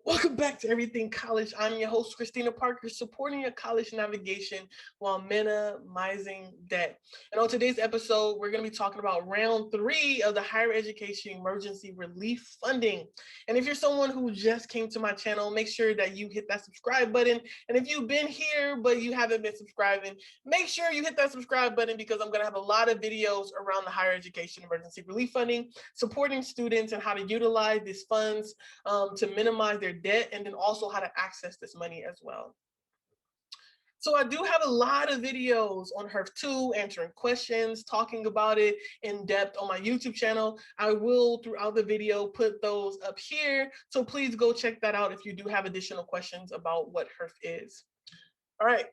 Welcome back to Everything College. I'm your host, Christina Parker, supporting your college navigation while minimizing debt. And on today's episode, we're going to be talking about round 3 of the Higher Education Emergency Relief Funding. And if you're someone who just came to my channel, make sure that you hit that subscribe button. And if you've been here, but you haven't been subscribing, make sure you hit that subscribe button because I'm going to have a lot of videos around the Higher Education Emergency Relief Funding, supporting students and how to utilize these funds to minimize their debt, and then also how to access this money as well. So I do have a lot of videos on HEERF 2, answering questions, talking about it in depth on my YouTube channel. I will, throughout the video, put those up here. So please go check that out if you do have additional questions about what HEERF is. All right.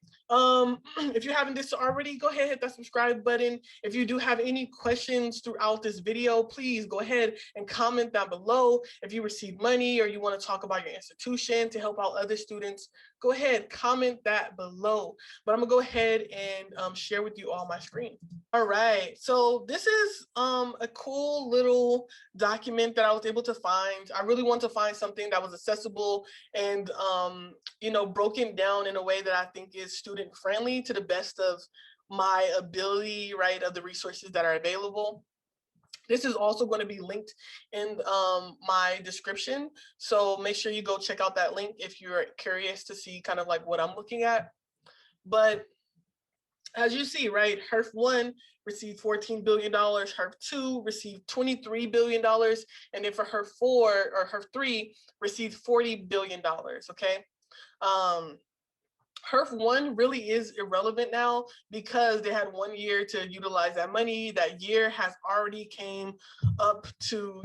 If you haven't this already, go ahead, hit that subscribe button. If you do have any questions throughout this video, please go ahead and comment down below. If you receive money or you want to talk about your institution to help out other students, go ahead, comment that below. But I'm gonna go ahead and share with you all my screen. All right, so this is a cool little document that I was able to find. I really want to find something that was accessible and broken down in a way that I think is student friendly to the best of my ability, right, of the resources that are available. This is also going to be linked in my description, so make sure you go check out that link if you're curious to see kind of like what I'm looking at. But as you see, right, HEERF 1 received $14 billion, HEERF 2 received $23 billion, and then for HEERF 4 or HEERF 3 received $40 billion, okay? HEERF 1 really is irrelevant now because they had 1 year to utilize that money. That year has already came up to,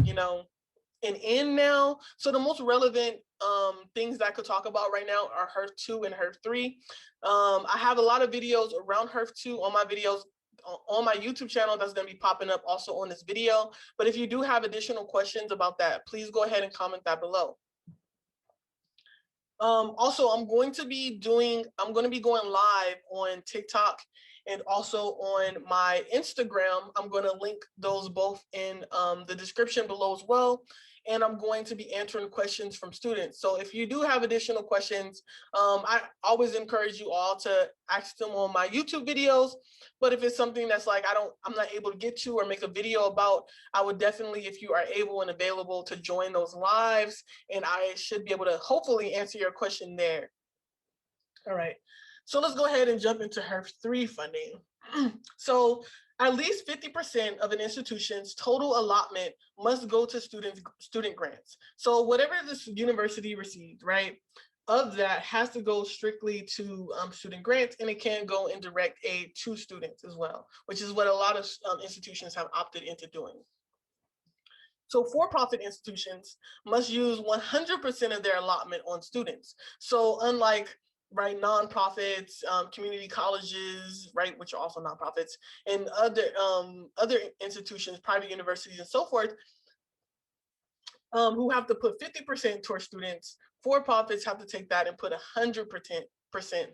an end now. So the most relevant things that I could talk about right now are HEERF 2 and HEERF 3. I have a lot of videos around HEERF 2 on my videos on my YouTube channel that's going to be popping up also on this video. But if you do have additional questions about that, please go ahead and comment that below. Also, I'm going to be going live on TikTok and also on my Instagram. I'm going to link those both in the description below as well. And I'm going to be answering questions from students. So if you do have additional questions, I always encourage you all to ask them on my YouTube videos. But if it's something that's like I'm not able to get to or make a video about, I would definitely, if you are able and available, to join those lives, and I should be able to hopefully answer your question there. All right, so let's go ahead and jump into HEERF 3 funding. So at least 50% of an institution's total allotment must go to student grants. So whatever this university received, right, of that has to go strictly to student grants, and it can go in direct aid to students as well, which is what a lot of institutions have opted into doing. So for-profit institutions must use 100% of their allotment on students. So unlike, right, nonprofits, community colleges, right, which are also nonprofits, and other institutions, private universities and so forth, who have to put 50% towards students, for-profits have to take that and put 100%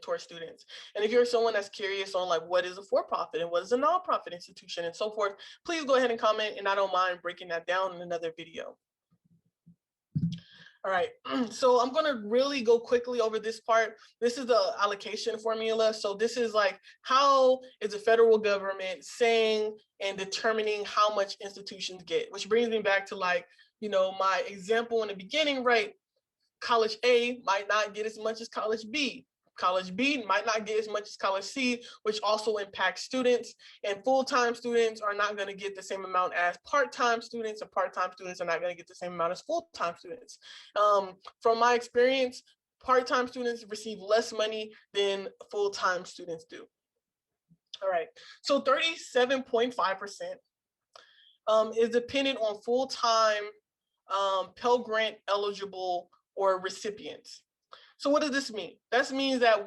towards students. And if you're someone that's curious on like what is a for-profit and what is a nonprofit institution and so forth, please go ahead and comment, and I don't mind breaking that down in another video. All right, so I'm gonna really go quickly over this part. This is the allocation formula. So this is like, how is the federal government saying and determining how much institutions get, which brings me back to like, my example in the beginning, right? College A might not get as much as college B. College B might not get as much as college C, which also impacts students. And full-time students are not going to get the same amount as part-time students, and part-time students are not going to get the same amount as full-time students. From my experience, part-time students receive less money than full-time students do. All right, so 37.5% is dependent on full-time Pell Grant eligible or recipients. So what does this mean? This means that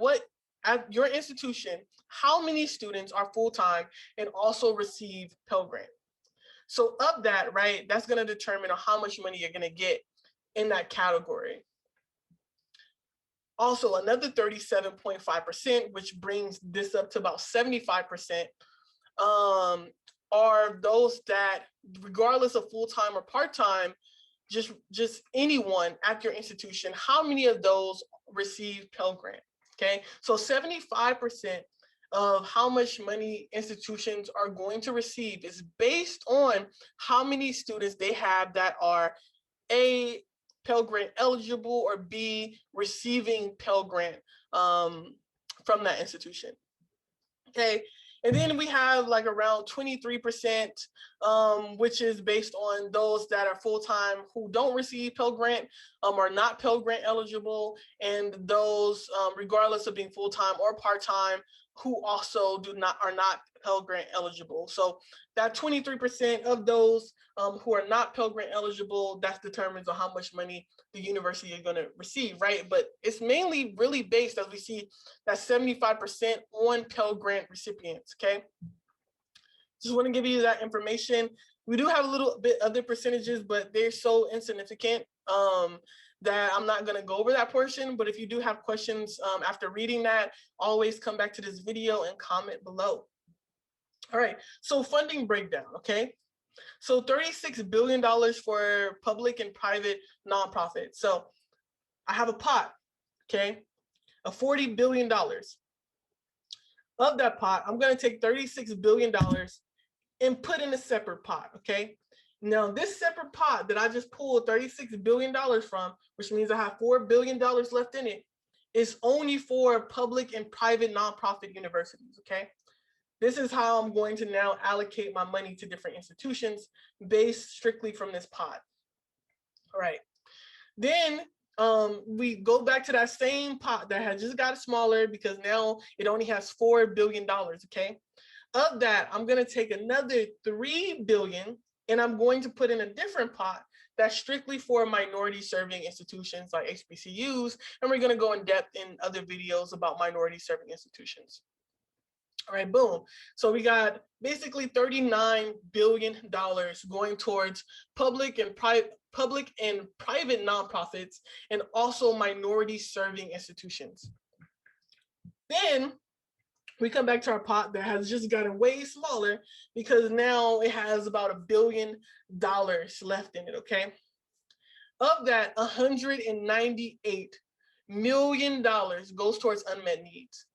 at your institution, how many students are full-time and also receive Pell Grant? So of that, right, that's going to determine how much money you're going to get in that category. Also, another 37.5%, which brings this up to about 75%, are those that, regardless of full-time or part-time, just anyone at your institution, how many of those receive Pell Grant? Okay, so 75% of how much money institutions are going to receive is based on how many students they have that are A, Pell Grant eligible, or B, receiving Pell Grant from that institution. Okay, and then we have like around 23%, which is based on those that are full-time who don't receive Pell Grant, are not Pell Grant eligible, and those, regardless of being full-time or part-time, who also are not Pell Grant eligible. So that 23% of those who are not Pell Grant eligible, that determines on how much money the university is going to receive, right? But it's mainly really based, as we see, that 75% on Pell Grant recipients, okay? Just want to give you that information. We do have a little bit other percentages, but they're so insignificant that I'm not going to go over that portion. But if you do have questions after reading that, always come back to this video and comment below. All right, so funding breakdown, okay? So $36 billion for public and private nonprofits. So I have a pot, okay, of $40 billion. Of that pot, I'm going to take $36 billion and put in a separate pot, okay? Now, this separate pot that I just pulled $36 billion from, which means I have $4 billion left in it, is only for public and private nonprofit universities, okay? This is how I'm going to now allocate my money to different institutions based strictly from this pot. All right. Then we go back to that same pot that had just got smaller because now it only has $4 billion, okay? Of that, I'm going to take another $3 billion and I'm going to put in a different pot that's strictly for minority serving institutions like HBCUs. And we're going to go in depth in other videos about minority serving institutions. All right, boom. So we got basically $39 billion going towards public and private nonprofits and also minority serving institutions. Then we come back to our pot that has just gotten way smaller because now it has about $1 billion left in it, okay? Of that, $198 million goes towards unmet needs.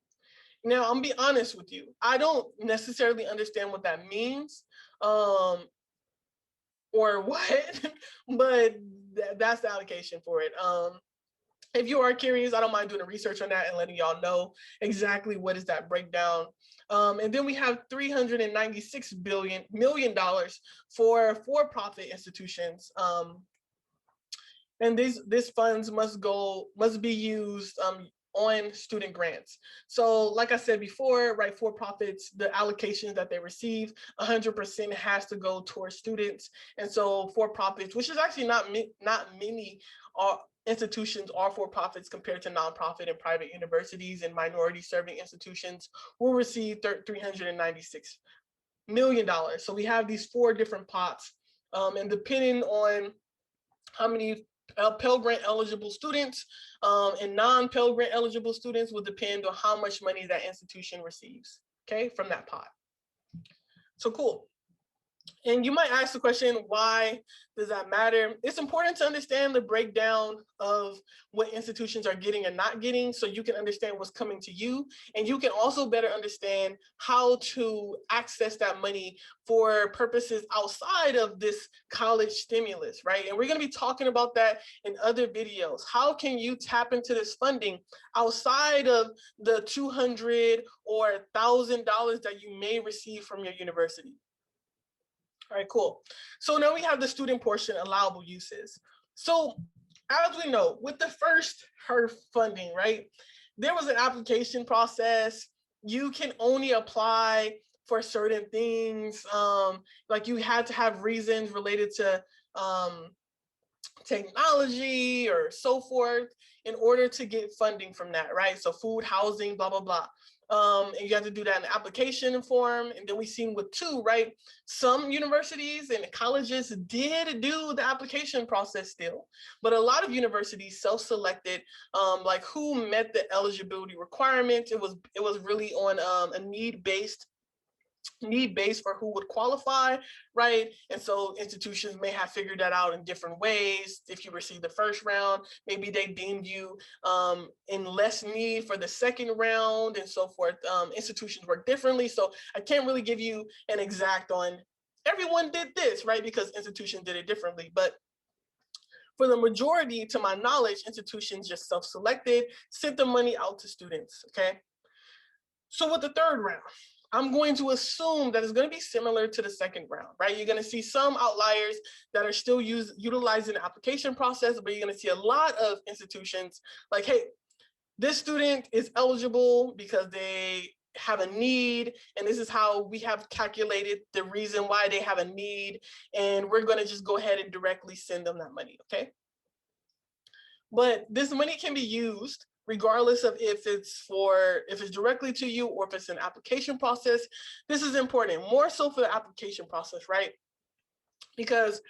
Now, I'm gonna be honest with you. I don't necessarily understand what that means or what, but that's the allocation for it. If you are curious, I don't mind doing the research on that and letting y'all know exactly what is that breakdown. And then we have $396 million for for-profit institutions. And these funds must be used on student grants. So like I said before, right, for-profits, the allocations that they receive, 100% has to go towards students. And so for-profits, which is actually not many institutions are for-profits compared to nonprofit and private universities and minority serving institutions, will receive $396 million. So we have these 4 different pots, and depending on how many Pell Grant eligible students and non-Pell Grant eligible students will depend on how much money that institution receives, okay, from that pot. So cool. And you might ask the question, why does that matter? It's important to understand the breakdown of what institutions are getting and not getting so you can understand what's coming to you. And you can also better understand how to access that money for purposes outside of this college stimulus, right? And we're going to be talking about that in other videos. How can you tap into this funding outside of the $200 or $1,000 that you may receive from your university? All right, cool. So now we have the student portion, allowable uses. So as we know, with the first HEERF funding, right, there was an application process. You can only apply for certain things. Like you had to have reasons related to technology or so forth in order to get funding from that, right? So food, housing, blah, blah, blah. And you have to do that in the application form. And then we seen with 2, right? Some universities and colleges did do the application process still, but a lot of universities self-selected like who met the eligibility requirements. It was really on a need-based need-based for who would qualify, right? And so institutions may have figured that out in different ways. If you received the first round, maybe they deemed you in less need for the second round and so forth. Institutions work differently. So I can't really give you an exact on everyone did this, right? Because institutions did it differently. But for the majority, to my knowledge, institutions just self-selected, sent the money out to students, okay? So with the third round, I'm going to assume that it's going to be similar to the second round, right? You're going to see some outliers that are still utilizing the application process, but you're going to see a lot of institutions like, hey, this student is eligible because they have a need, and this is how we have calculated the reason why they have a need, and we're going to just go ahead and directly send them that money, okay? But this money can be used regardless of if it's directly to you or if it's an application process. This is important, more so for the application process, right? Because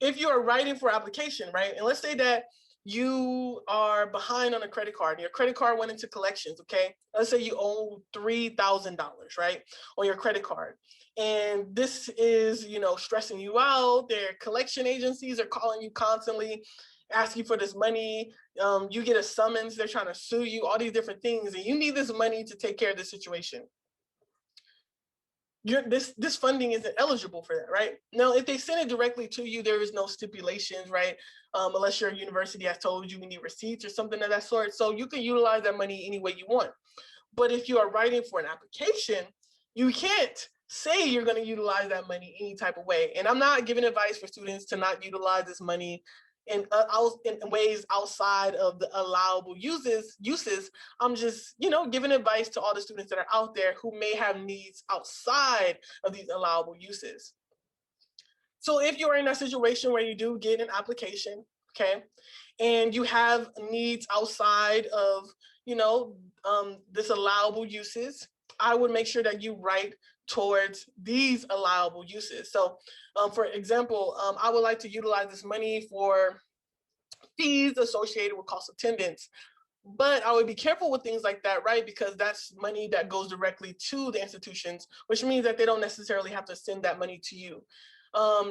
if you are writing for application, right, and let's say that you are behind on a credit card and your credit card went into collections, okay? Let's say you owe $3,000, right, on your credit card. And this is, stressing you out. Their collection agencies are calling you constantly, asking for this money. You get a summons, they're trying to sue you, all these different things, and you need this money to take care of the situation. This funding isn't eligible for that, right? Now, if they send it directly to you, there is no stipulations, right? Unless your university has told you we need receipts or something of that sort. So you can utilize that money any way you want. But if you are writing for an application, you can't say you're going to utilize that money any type of way. And I'm not giving advice for students to not utilize this money in ways outside of the allowable uses. I'm just, giving advice to all the students that are out there who may have needs outside of these allowable uses. So if you're in a situation where you do get an application, okay, and you have needs outside of, this allowable uses, I would make sure that you write towards these allowable uses. So for example, I would like to utilize this money for fees associated with cost attendance. But I would be careful with things like that, right? Because that's money that goes directly to the institutions, which means that they don't necessarily have to send that money to you.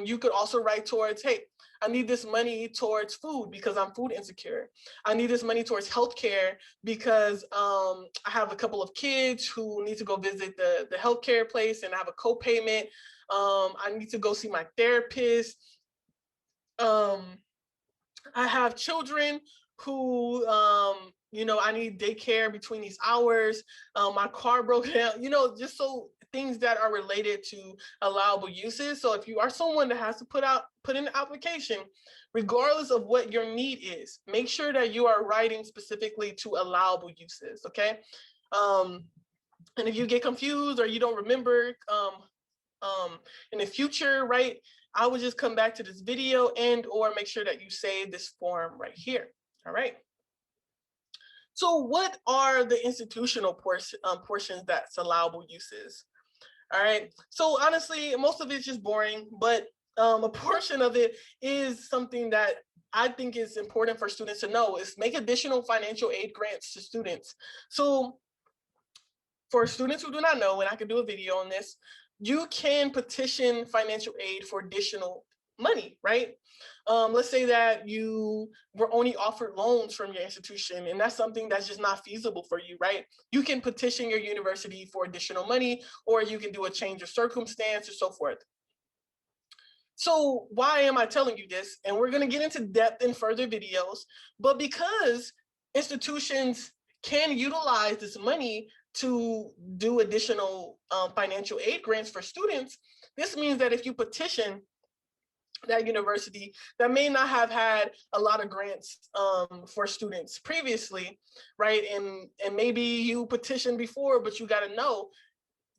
You could also write towards, hey, I need this money towards food because I'm food insecure. I need this money towards healthcare because I have a couple of kids who need to go visit the healthcare place and I have a co-payment. I need to go see my therapist. I have children who, I need daycare between these hours. My car broke down, just so things that are related to allowable uses. So if you are someone that has to put in an application, regardless of what your need is, make sure that you are writing specifically to allowable uses, okay? And if you get confused or you don't remember in the future, right, I would just come back to this video or make sure that you save this form right here, all right? So what are the institutional portions that's allowable uses? All right, so honestly, most of it's just boring, but a portion of it is something that I think is important for students to know is make additional financial aid grants to students. So for students who do not know, and I could do a video on this, you can petition financial aid for additional money, right? Let's say that you were only offered loans from your institution and that's something that's just not feasible for you, right? You can petition your university for additional money, or you can do a change of circumstance or so forth. So why am I telling you this? And we're going to get into depth in further videos, but because institutions can utilize this money to do additional financial aid grants for students, this means that if you petition that university that may not have had a lot of grants for students previously, right? And maybe you petitioned before, but you got to know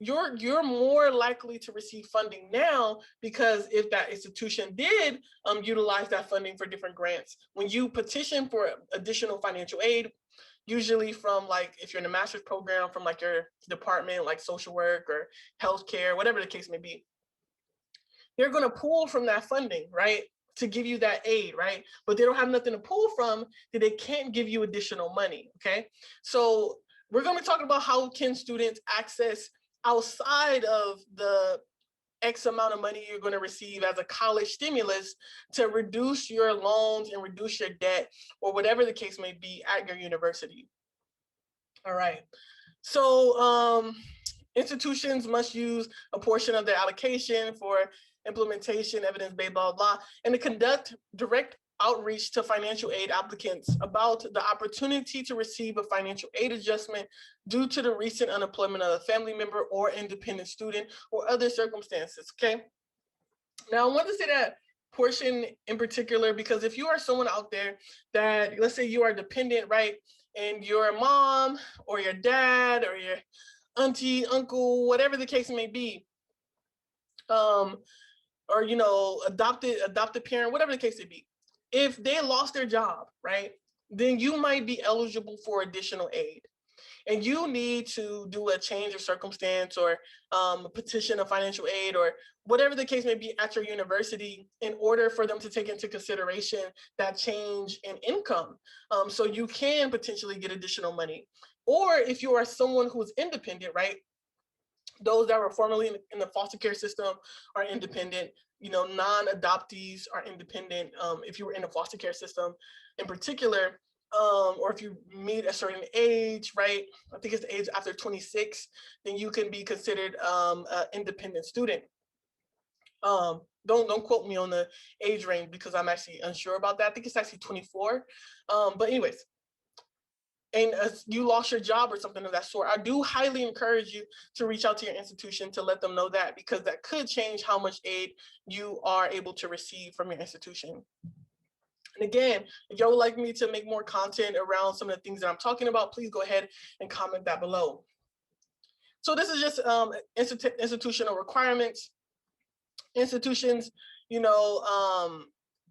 you're more likely to receive funding now, because if that institution did utilize that funding for different grants, when you petition for additional financial aid, usually from like, if you're in a master's program, from like your department, like social work or healthcare, whatever the case may be, they're going to pull from that funding, right, to give you that aid, right? But they don't have nothing to pull from, that they can't give you additional money, okay? So we're going to be talking about how can students access outside of the X amount of money you're going to receive as a college stimulus to reduce your loans and reduce your debt, or whatever the case may be at your university. All right. So institutions must use a portion of their allocation for implementation, evidence-based, blah, blah, blah, and to conduct direct outreach to financial aid applicants about the opportunity to receive a financial aid adjustment due to the recent unemployment of a family member or independent student or other circumstances, okay? Now, I want to say that portion in particular, because if you are someone out there that, let's say you are dependent, right? And your mom or your dad or your auntie, uncle, whatever the case may be, or, you know, adopted parent, whatever the case may be, if they lost their job, right, then you might be eligible for additional aid. And you need to do a change of circumstance or petition of financial aid or whatever the case may be at your university in order for them to take into consideration that change in income. So you can potentially get additional money. Or if you are someone who's independent, right? Those that were formerly in the foster care system are independent. You know, non-adoptees are independent. If you were in the foster care system in particular, or if you meet a certain age, right? I think it's the age after 26, then you can be considered an independent student. Don't quote me on the age range because I'm actually unsure about that. I think it's actually 24. But anyways, and you lost your job or something of that sort, I do highly encourage you to reach out to your institution to let them know that, because that could change how much aid you are able to receive from your institution. And again, if y'all would like me to make more content around some of the things that I'm talking about, please go ahead and comment that below. So this is just institutional requirements. Institutions, you know,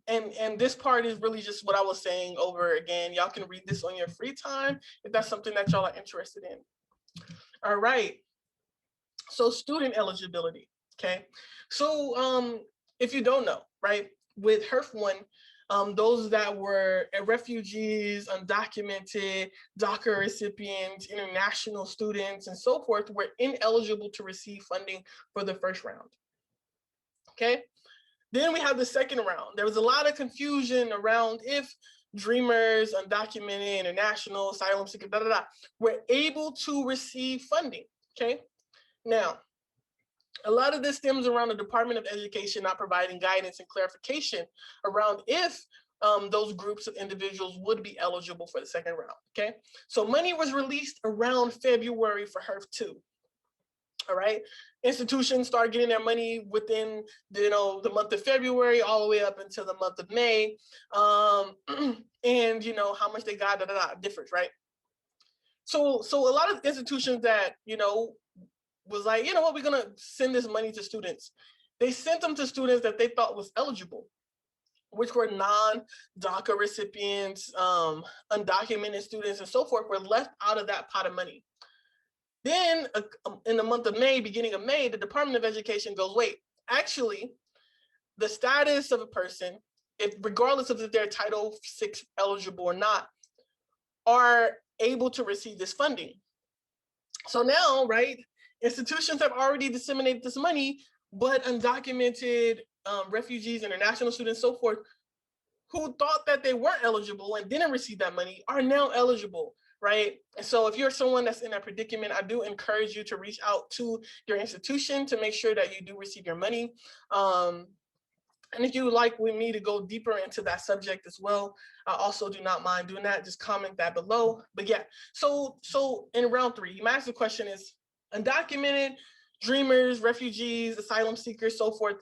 and this part is really just what I was saying over again. Y'all can read this on your free time if that's something that y'all are interested in. All right. So student eligibility, okay? So if you don't know, right, with HEERF 1, those that were refugees, undocumented, DACA recipients, international students, and so forth were ineligible to receive funding for the first round, okay? Then we have the second round. There was a lot of confusion around if dreamers, undocumented, international, asylum seekers, were able to receive funding, okay? Now, a lot of this stems around the Department of Education not providing guidance and clarification around if those groups of individuals would be eligible for the second round, okay? So money was released around February for HEERF 2. All right, institutions start getting their money within the month of February all the way up until the month of May, and how much they got differs, right? So a lot of institutions that was like, you know what, we're gonna send this money to students. They sent them to students that they thought was eligible, which were non-DACA recipients, undocumented students, and so forth, were left out of that pot of money. Then in the month of May, beginning of May, the Department of Education goes, wait, actually, the status of a person, regardless of if they're Title VI eligible or not, are able to receive this funding. So now, right, institutions have already disseminated this money, but undocumented refugees, international students, so forth, who thought that they weren't eligible and didn't receive that money are now eligible, right? And so if you're someone that's in that predicament, I do encourage you to reach out to your institution to make sure that you do receive your money. And if you would like with me to go deeper into that subject as well, I also do not mind doing that. Just comment that below. But yeah, so in round 3, you might ask the question is, undocumented, dreamers, refugees, asylum seekers, so forth,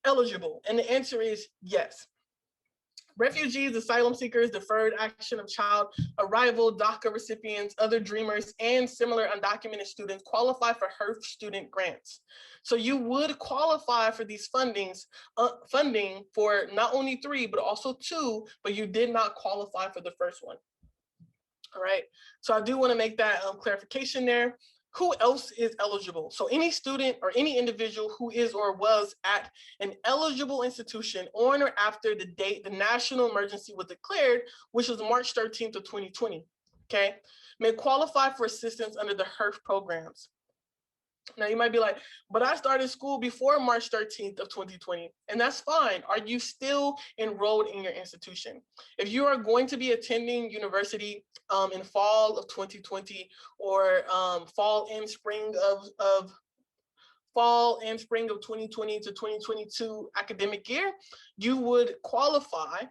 eligible? And the answer is yes. Refugees, asylum seekers, deferred action of child arrival, DACA recipients, other dreamers, and similar undocumented students qualify for HEERF student grants. So you would qualify for these funding for not only 3, but also 2, but you did not qualify for the first one. All right, so I do want to make that clarification there. Who else is eligible? So any student or any individual who is or was at an eligible institution on or after the date the national emergency was declared, which was March 13th of 2020, okay, may qualify for assistance under the HEERF programs. Now you might be like, but I started school before March 13th of 2020, and that's fine. Are you still enrolled in your institution? If you are going to be attending university in fall of 2020 or fall and spring of fall and spring of 2020 to 2022 academic year, you would qualify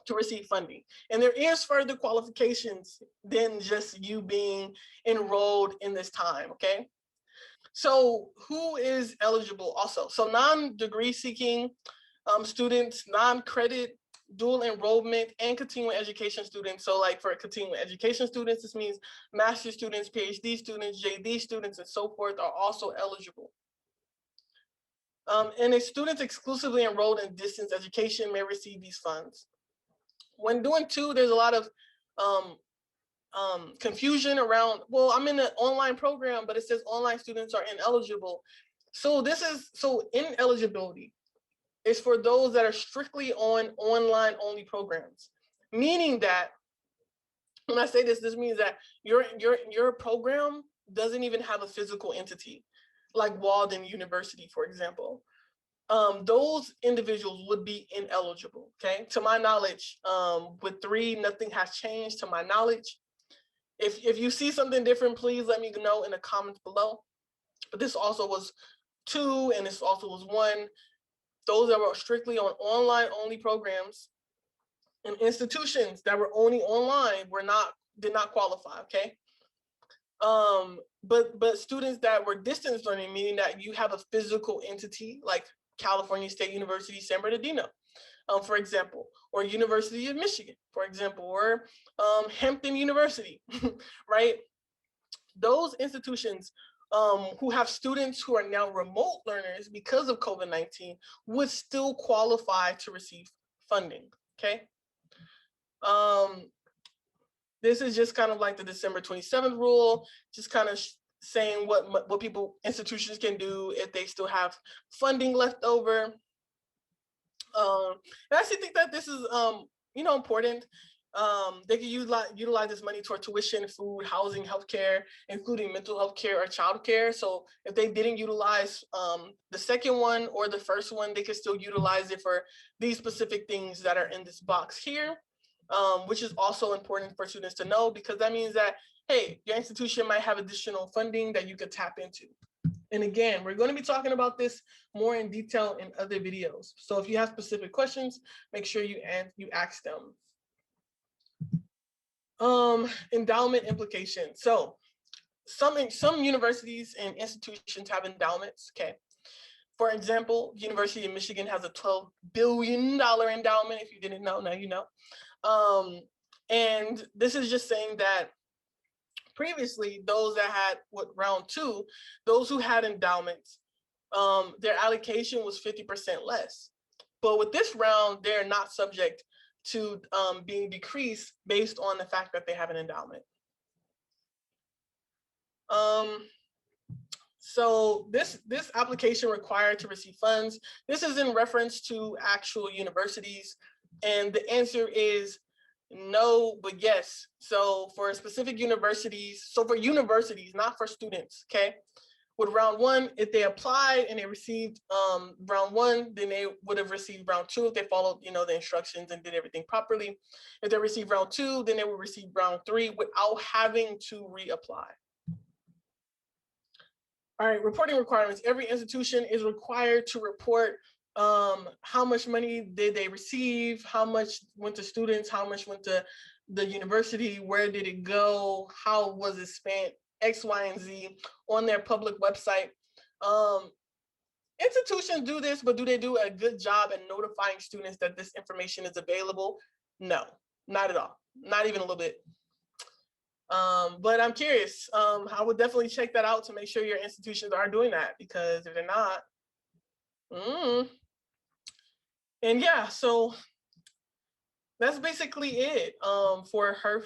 to receive funding. And there is further qualifications than just you being enrolled in this time, okay? So who is eligible also? So non-degree seeking students, non-credit, dual enrollment, and continuing education students. So like for continuing education students, this means master's students, PhD students, JD students, and so forth are also eligible. And students exclusively enrolled in distance education may receive these funds. When doing two, there's a lot of confusion around, well, I'm in an online program, but it says online students are ineligible. So ineligibility is for those that are strictly on online only programs, meaning that when I say this means that your program doesn't even have a physical entity, like Walden University, for example. Those individuals would be ineligible. Okay, to my knowledge, with 3, nothing has changed. To my knowledge, if you see something different, please let me know in the comments below. But this also was 2, and this also was 1. Those that were strictly on online only programs and institutions that were only online did not qualify. Okay. But students that were distance learning, meaning that you have a physical entity like California State University, San Bernardino, for example, or University of Michigan, for example, or Hampton University, right? Those institutions who have students who are now remote learners because of COVID-19 would still qualify to receive funding, okay? This is just kind of like the December 27th rule, just kind of saying what institutions can do if they still have funding left over. And I actually think that this is important. They can utilize this money toward tuition, food, housing, healthcare, including mental health care or child care. So if they didn't utilize the second one or the first one, they could still utilize it for these specific things that are in this box here, which is also important for students to know, because that means that, hey, your institution might have additional funding that you could tap into. And again, we're going to be talking about this more in detail in other videos. So if you have specific questions, make sure you ask them. Endowment implication. So some universities and institutions have endowments. Okay. For example, University of Michigan has a $12 billion endowment. If you didn't know, now you know. And this is just saying that previously, those that had round 2, those who had endowments, their allocation was 50% less. But with this round, they're not subject to being decreased based on the fact that they have an endowment. So this application required to receive funds, this is in reference to actual universities. And the answer is no, but yes. So for specific universities, not for students, okay? With round 1, if they applied and they received round 1, then they would have received round 2 if they followed, the instructions and did everything properly. If they received round 2, then they would receive round 3 without having to reapply. All right, reporting requirements. Every institution is required to report how much money did they receive, how much went to students, how much went to the university, where did it go, how was it spent, X, Y, and Z on their public website. Institutions do this, but do they do a good job at notifying students that this information is available? No, not at all, not even a little bit. But I'm curious. I would definitely check that out to make sure your institutions are doing that, because if they're not, and yeah, so that's basically it for HEERF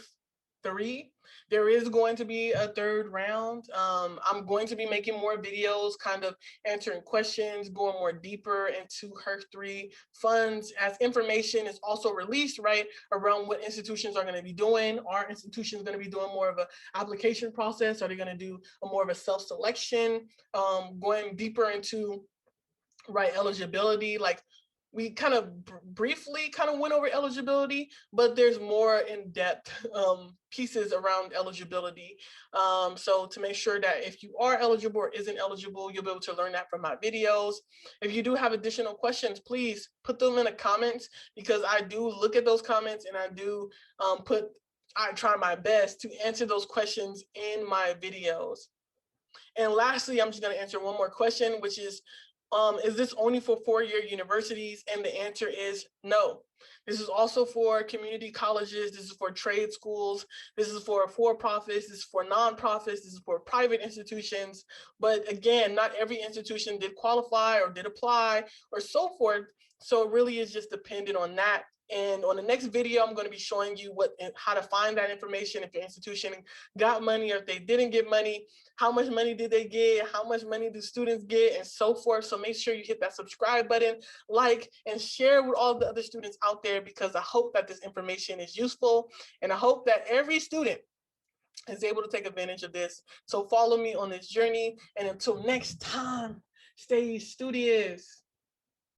3. There is going to be a third round. I'm going to be making more videos, kind of answering questions, going more deeper into HEERF 3 funds as information is also released, right, around what institutions are going to be doing. Are institutions going to be doing more of an application process? Are they going to do more of a self-selection? Going deeper into, right, eligibility. Like, we kind of briefly kind of went over eligibility, but there's more in-depth pieces around eligibility. So to make sure that if you are eligible or isn't eligible, you'll be able to learn that from my videos. If you do have additional questions, please put them in the comments, because I do look at those comments and I try my best to answer those questions in my videos. And lastly, I'm just going to answer one more question, which is this only for four-year universities? And the answer is no. This is also for community colleges. This is for trade schools. This is for for-profits. This is for nonprofits. This is for private institutions. But again, not every institution did qualify or did apply or so forth. So it really is just dependent on that. And on the next video, I'm going to be showing you how to find that information, if your institution got money or if they didn't get money, how much money did they get, how much money do students get, and so forth. So make sure you hit that subscribe button, like, and share with all the other students out there, because I hope that this information is useful, and I hope that every student is able to take advantage of this. So follow me on this journey, and until next time, stay studious.